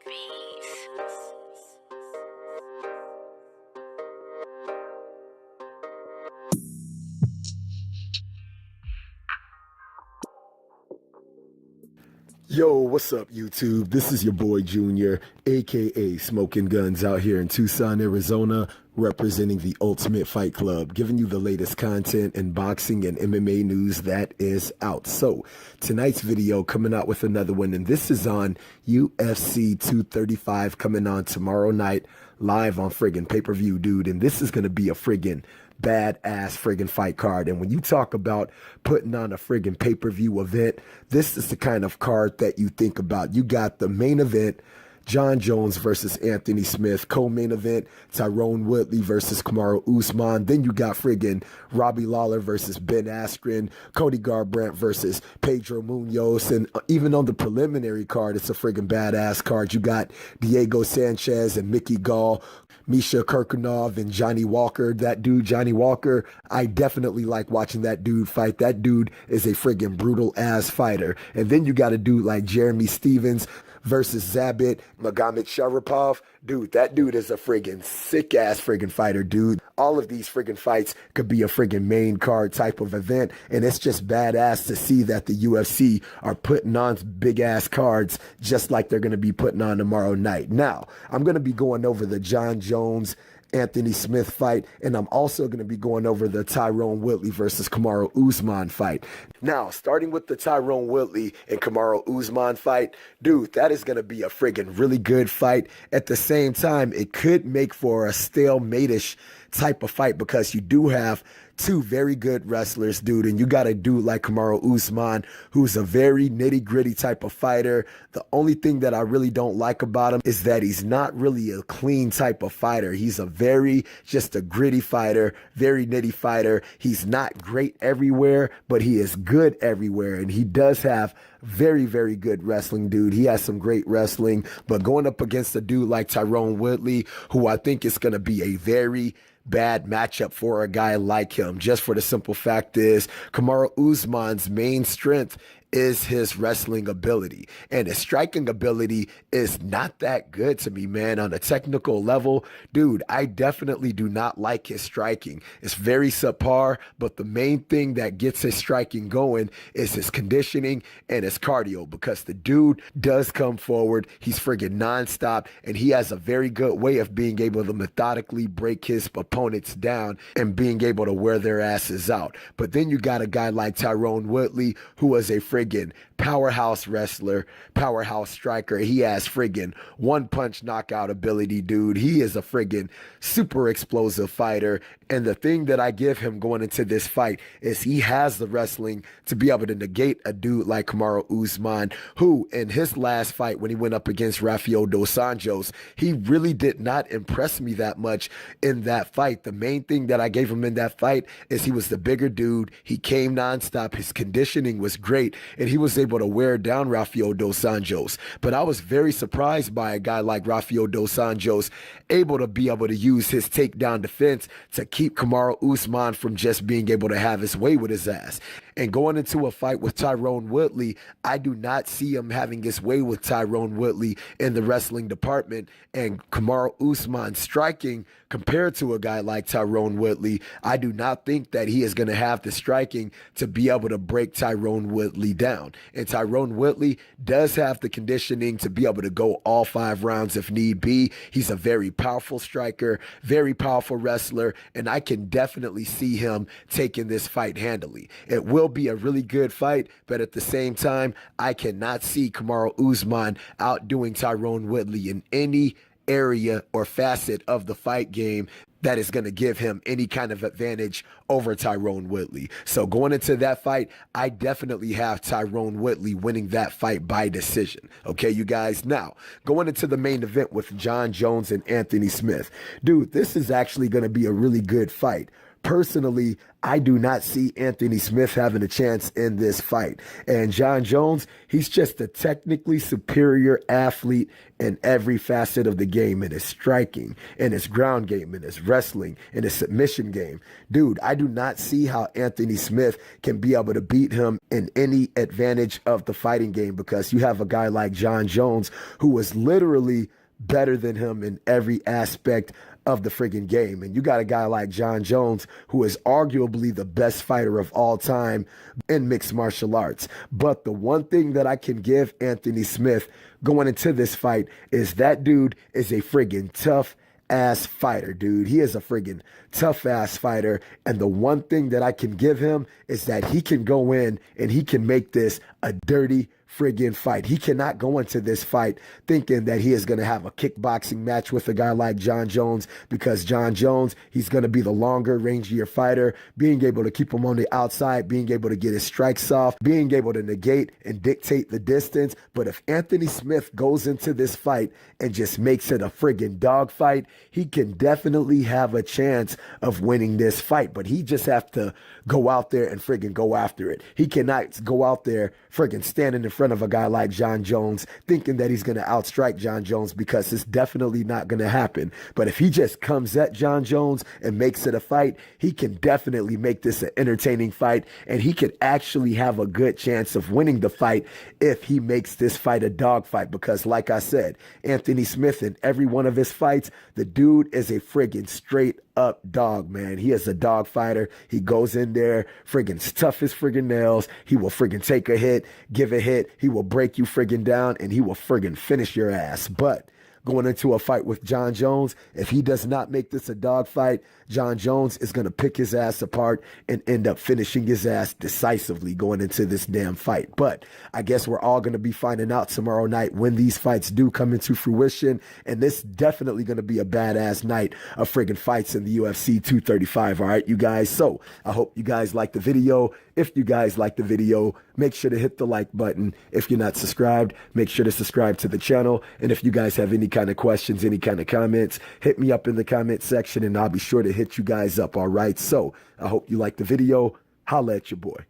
bees. Yo, what's up, YouTube? This is your boy Junior, aka Smoking Guns, out here in Tucson, Arizona, representing the Ultimate Fight Club, giving you the latest content in boxing and MMA news that is out. So, tonight's video coming out with another one, and this is on UFC 235 coming on tomorrow night, live on friggin' pay-per-view, dude. And this is gonna be a friggin' badass friggin' fight card. And when you talk about putting on a friggin' pay-per-view event, this is the kind of card that you think about. You got the main event, Jon Jones versus Anthony Smith. Co-main event, TYRONE Woodley versus KAMARU Usman. Then you got friggin' Robbie Lawler versus Ben Askren. Cody Garbrandt versus Pedro Munoz. And even on the preliminary card, it's a friggin' badass card. You got Diego Sanchez and Mickey Gall, Misha Kirkunov and Johnny Walker. That dude, Johnny Walker, I definitely like watching that dude fight. That dude is a friggin' brutal ass fighter. And then you got a dude like Jeremy Stevens versus Zabit Magomedsharipov. Dude, that dude is a friggin' sick-ass friggin' fighter, dude. All of these friggin' fights could be a friggin' main card type of event, and it's just badass to see that the UFC are putting on big-ass cards just like they're going to be putting on tomorrow night. Now, I'm going to be going over the Jon Jones Anthony Smith fight, and I'm also going to be going over the TYRONE Woodley versus KAMARU Usman fight. Now, starting with the TYRONE Woodley and KAMARU Usman fight, dude, that is going to be a friggin' really good fight. At the same time, it could make for a stalemate-ish type of fight because you do have two very good wrestlers, dude, and you got a dude like KAMARU Usman, who's a very nitty-gritty type of fighter. The only thing that I really don't like about him is that he's not really a clean type of fighter. He's just a gritty fighter, very nitty fighter. He's not great everywhere, but he is good everywhere, and he does have very, very good wrestling, dude. He has some great wrestling, but going up against a dude like TYRONE Woodley, who I think is going to be a very bad matchup for a guy like him, just for the simple fact is KAMARU Usman's main strength is his wrestling ability, and his striking ability is not that good to me, man. On a technical level, dude, I definitely do not like his striking. It's very subpar, but the main thing that gets his striking going is his conditioning and his cardio, because the dude does come forward. He's friggin' nonstop, and he has a very good way of being able to methodically break his opponents down and being able to wear their asses out. But then you got a guy like TYRONE Woodley, who is a friggin' powerhouse wrestler, powerhouse striker. He has friggin' one-punch knockout ability, dude. He is a friggin' super explosive fighter. And the thing that I give him going into this fight is he has the wrestling to be able to negate a dude like KAMARU Usman, who in his last fight when he went up against Rafael dos Anjos, he really did not impress me that much in that fight. The main thing that I gave him in that fight is he was the bigger dude. He came nonstop. His conditioning was great, and he was able to wear down Rafael dos Anjos. But I was very surprised by a guy like Rafael dos Anjos able to use his takedown defense to keep KAMARU Usman from just being able to have his way with his ass. And going into a fight with TYRONE Woodley, I do not see him having his way with TYRONE Woodley in the wrestling department. And KAMARU Usman striking, compared to a guy like TYRONE Woodley, I do not think that he is going to have the striking to be able to break TYRONE Woodley down. And TYRONE Woodley does have the conditioning to be able to go all 5 rounds if need be. He's a very powerful striker, very powerful wrestler, and I can definitely see him taking this fight handily. It will be a really good fight, but at the same time, I cannot see KAMARU Usman outdoing TYRONE Woodley in any area or facet of the fight game that is going to give him any kind of advantage over TYRONE Woodley. So going into that fight, I definitely have TYRONE Woodley winning that fight by decision. Okay, you guys? Now, going into the main event with Jon Jones and Anthony Smith. Dude, this is actually going to be a really good fight. personally, I do not see Anthony Smith having a chance in this fight. And Jon Jones, he's just a technically superior athlete in every facet of the game, in his striking, in his ground game, in his wrestling, in his submission game. Dude, I do not see how Anthony Smith can be able to beat him in any advantage of the fighting game, because you have a guy like Jon Jones who was literally better than him in every aspect of the friggin' game. And you got a guy like Jon Jones, who is arguably the best fighter of all time in mixed martial arts. But the one thing that I can give Anthony Smith going into this fight is that dude is a friggin' tough ass fighter, dude. He is a friggin' tough ass fighter. And the one thing that I can give him is that he can go in and he can make this a dirty friggin' fight. He cannot go into this fight thinking that he is going to have a kickboxing match with a guy like Jon Jones, because Jon Jones, he's going to be the longer, rangier fighter, being able to keep him on the outside, being able to get his strikes off, being able to negate and dictate the distance. But if Anthony Smith goes into this fight and just makes it a friggin' dog fight, he can definitely have a chance of winning this fight. But he just have to go out there and friggin' go after it. He cannot go out there friggin' standing in front of a guy like Jon Jones thinking that he's going to outstrike Jon Jones, because it's definitely not going to happen. But if he just comes at Jon Jones and makes it a fight, he can definitely make this an entertaining fight, and he could actually have a good chance of winning the fight if he makes this fight a dog fight. Because like I said, Anthony Smith, in every one of his fights, the dude is a friggin' straight up dog, man. He is a dog fighter. He goes in there friggin' tough as friggin' nails. He will friggin' take a hit, give a hit. He will break you friggin' down, and he will friggin' finish your ass. But going into a fight with Jon Jones, if he does not make this a dog fight, Jon Jones is going to pick his ass apart and end up finishing his ass decisively going into this damn fight. But I guess we're all going to be finding out tomorrow night when these fights do come into fruition. And this definitely going to be a badass night of friggin' fights in the UFC 235. All right, you guys. So I hope you guys like the video. If you guys like the video, make sure to hit the like button. If you're not subscribed, make sure to subscribe to the channel. And if you guys have any kind of questions, any kind of comments, hit me up in the comment section and I'll be sure to hit you guys up. All right. So I hope you like the video. Holla at your boy.